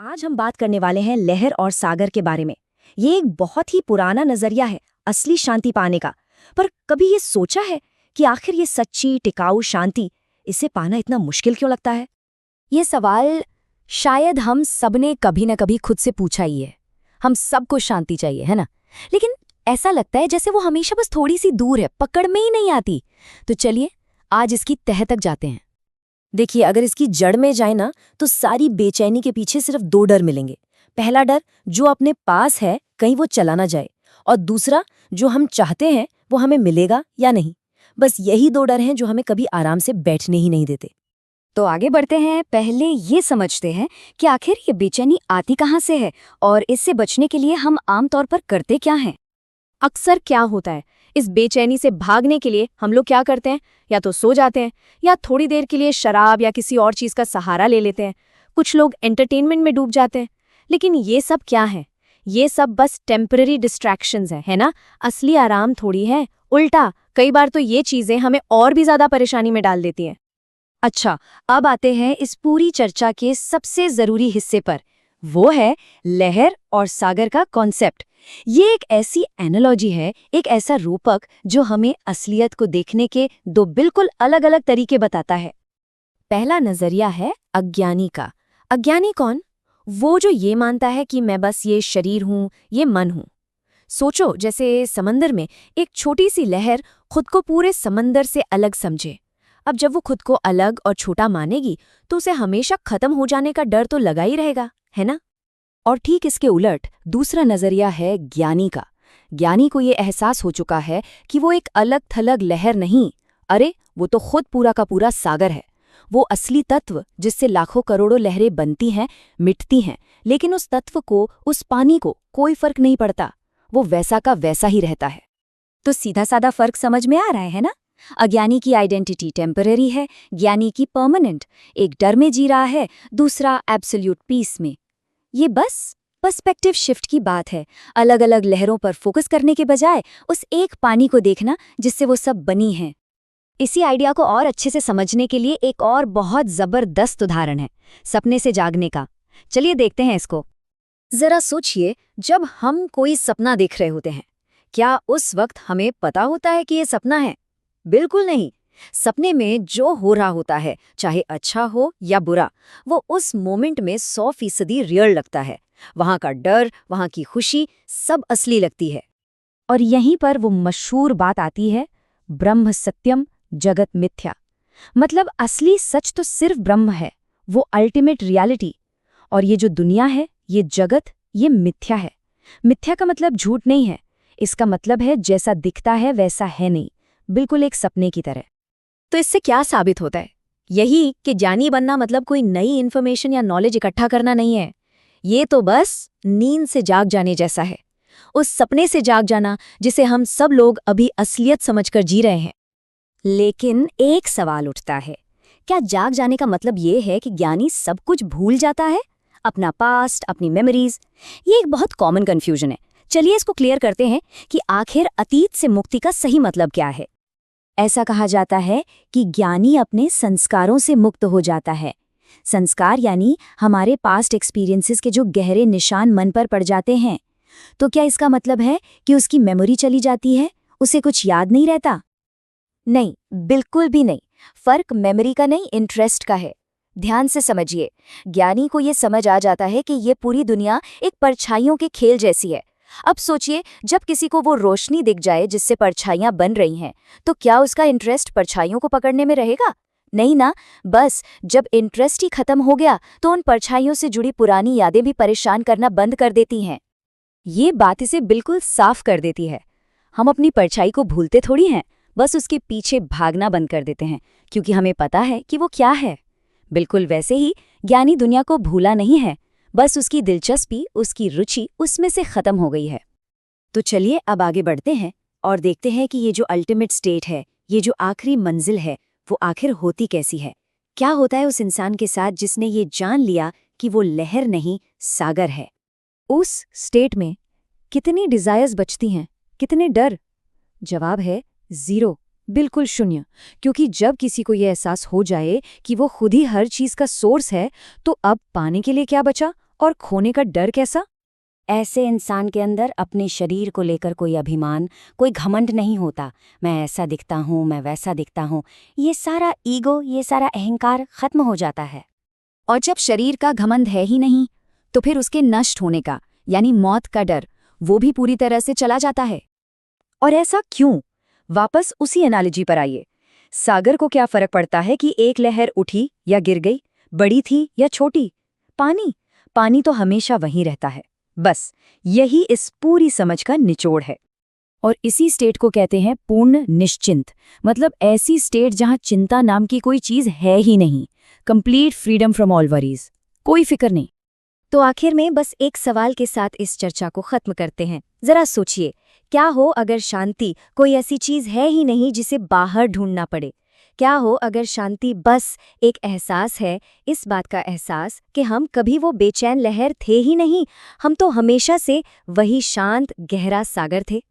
आज हम बात करने वाले हैं लहर और सागर के बारे में। ये एक बहुत ही पुराना नजरिया है असली शांति पाने का। पर कभी ये सोचा है कि आखिर ये सच्ची टिकाऊ शांति, इसे पाना इतना मुश्किल क्यों लगता है? ये सवाल शायद हम सबने कभी न कभी खुद से पूछा ही है। हम सबको शांति चाहिए, है ना? लेकिन ऐसा लगता है जैसे वो हमेशा बस थोड़ी सी दूर है, पकड़ में ही नहीं आती। तो चलिए आज इसकी तह तक जाते हैं। देखिए, अगर इसकी जड़ में जाए ना, तो सारी बेचैनी के पीछे सिर्फ दो डर मिलेंगे। पहला डर जो अपने पास है, कहीं वो चला ना जाए, और दूसरा जो हम चाहते हैं वो हमें मिलेगा या नहीं। बस यही दो डर हैं जो हमें कभी आराम से बैठने ही नहीं देते। तो आगे बढ़ते हैं। पहले ये समझते हैं कि आखिर ये बेचैनी आती कहाँ से है और इससे बचने के लिए हम आमतौर पर करते क्या हैं। अक्सर क्या होता है, इस बेचैनी से भागने के लिए हम लोग क्या करते हैं? या तो सो जाते हैं या थोड़ी देर के लिए शराब या किसी और चीज का सहारा ले लेते हैं। कुछ लोग एंटरटेनमेंट में डूब जाते हैं। लेकिन ये सब क्या है? ये सब बस टेम्पररी डिस्ट्रैक्शंस है ना? असली आराम थोड़ी है। उल्टा कई बार तो ये चीजें हमें और भी ज्यादा परेशानी में डाल देती हैं। अच्छा, अब आते हैं इस पूरी चर्चा के सबसे जरूरी हिस्से पर। वो है लहर और सागर का कॉन्सेप्ट। ये एक ऐसी एनालॉजी है, एक ऐसा रूपक जो हमें असलियत को देखने के दो बिल्कुल अलग अलग तरीके बताता है। पहला नजरिया है अज्ञानी का। अज्ञानी कौन? वो जो ये मानता है कि मैं बस ये शरीर हूं, ये मन हूं। सोचो, जैसे समंदर में एक छोटी सी लहर खुद को पूरे समंदर से अलग समझे। अब जब वो खुद को अलग और छोटा मानेगी तो उसे हमेशा खत्म हो जाने का डर तो लगा ही रहेगा, है ना? और ठीक इसके उलट दूसरा नजरिया है ज्ञानी का। ज्ञानी को ये एहसास हो चुका है कि वो एक अलग थलग लहर नहीं, अरे वो तो खुद पूरा का पूरा सागर है। वो असली तत्व जिससे लाखों करोड़ों लहरें बनती हैं, मिटती हैं, लेकिन उस तत्व को, उस पानी को कोई फर्क नहीं पड़ता। वो वैसा का वैसा ही रहता है। तो सीधा साधा फर्क समझ में आ रहा है ना? अज्ञानी की आइडेंटिटी टेम्पररी है, ज्ञानी की परमानेंट। एक डर में जी रहा है, दूसरा एब्सोल्यूट पीस में। ये बस पर्सपेक्टिव शिफ्ट की बात है। अलग अलग लहरों पर फोकस करने के बजाय उस एक पानी को देखना जिससे वो सब बनी हैं। इसी आइडिया को और अच्छे से समझने के लिए एक और बहुत जबरदस्त उदाहरण है, सपने से जागने का। चलिए देखते हैं इसको। जरा सोचिए, जब हम कोई सपना देख रहे होते हैं, क्या उस वक्त हमें पता होता है कि ये सपना है? बिल्कुल नहीं। सपने में जो हो रहा होता है, चाहे अच्छा हो या बुरा, वो उस मोमेंट में 100% रियल लगता है। वहां का डर, वहां की खुशी सब असली लगती है। और यहीं पर वो मशहूर बात आती है, ब्रह्म सत्यम जगत मिथ्या। मतलब असली सच तो सिर्फ ब्रह्म है, वो अल्टीमेट रियलिटी। और ये जो दुनिया है, ये जगत, ये मिथ्या है। मिथ्या का मतलब झूठ नहीं है, इसका मतलब है जैसा दिखता है वैसा है नहीं, बिल्कुल एक सपने की तरह। तो इससे क्या साबित होता है? यही कि ज्ञानी बनना मतलब कोई नई इन्फॉर्मेशन या नॉलेज इकट्ठा करना नहीं है। ये तो बस नींद से जाग जाने जैसा है, उस सपने से जाग जाना जिसे हम सब लोग अभी असलियत समझकर जी रहे हैं। लेकिन एक सवाल उठता है, क्या जाग जाने का मतलब ये है कि ज्ञानी सब कुछ भूल जाता है, अपना पास्ट, अपनी मेमोरीज? ये एक बहुत कॉमन कन्फ्यूजन है। चलिए इसको क्लियर करते हैं कि आखिर अतीत से मुक्ति का सही मतलब क्या है। ऐसा कहा जाता है कि ज्ञानी अपने संस्कारों से मुक्त हो जाता है। संस्कार यानी हमारे पास्ट एक्सपीरियंसेस के जो गहरे निशान मन पर पड़ जाते हैं। तो क्या इसका मतलब है कि उसकी मेमोरी चली जाती है, उसे कुछ याद नहीं रहता? नहीं, बिल्कुल भी नहीं। फर्क मेमोरी का नहीं, इंटरेस्ट का है। ध्यान से समझिए, ज्ञानी को ये समझ आ जाता है कि ये पूरी दुनिया एक परछाइयों के खेल जैसी है। अब सोचिए, जब किसी को वो रोशनी दिख जाए जिससे परछाइयां बन रही हैं, तो क्या उसका इंटरेस्ट परछाइयों को पकड़ने में रहेगा? नहीं ना। बस जब इंटरेस्ट ही खत्म हो गया तो उन परछाइयों से जुड़ी पुरानी यादें भी परेशान करना बंद कर देती हैं। ये बात इसे बिल्कुल साफ कर देती है। हम अपनी परछाई को भूलते थोड़ी हैं, बस उसके पीछे भागना बंद कर देते हैं, क्योंकि हमें पता है कि वो क्या है। बिल्कुल वैसे ही ज्ञानी दुनिया को भूला नहीं है, बस उसकी दिलचस्पी, उसकी रुचि उसमें से खत्म हो गई है। तो चलिए अब आगे बढ़ते हैं और देखते हैं कि ये जो अल्टीमेट स्टेट है, ये जो आखिरी मंजिल है, वो आखिर होती कैसी है। क्या होता है उस इंसान के साथ जिसने ये जान लिया कि वो लहर नहीं, सागर है? उस स्टेट में कितनी डिजायर्स बचती हैं, कितने डर? जवाब है 0, बिल्कुल शून्य। क्योंकि जब किसी को ये एहसास हो जाए कि वो खुद ही हर चीज का सोर्स है, तो अब पाने के लिए क्या बचा और खोने का डर कैसा? ऐसे इंसान के अंदर अपने शरीर को लेकर कोई अभिमान, कोई घमंड नहीं होता। मैं ऐसा दिखता हूँ, मैं वैसा दिखता हूँ, ये सारा ईगो, ये सारा अहंकार खत्म हो जाता है। और जब शरीर का घमंड है ही नहीं, तो फिर उसके नष्ट होने का यानी मौत का डर वो भी पूरी तरह से चला जाता है। और ऐसा क्यों? वापस उसी एनालॉजी पर आइए। सागर को क्या फर्क पड़ता है कि एक लहर उठी या गिर गई, बड़ी थी या छोटी? पानी तो हमेशा वहीं रहता है। बस यही इस पूरी समझ का निचोड़ है। और इसी स्टेट को कहते हैं पूर्ण निश्चिंत, मतलब ऐसी स्टेट जहां चिंता नाम की कोई चीज है ही नहीं। Complete freedom from all worries, कोई फिक्र नहीं। तो आखिर में बस एक सवाल के साथ इस चर्चा को खत्म करते हैं। जरा सोचिए, क्या हो अगर शांति कोई ऐसी चीज है ही नहीं जिसे बाहर ढूंढना पड़े? क्या हो अगर शांति बस एक एहसास है, इस बात का एहसास कि हम कभी वो बेचैन लहर थे ही नहीं, हम तो हमेशा से वही शांत गहरा सागर थे।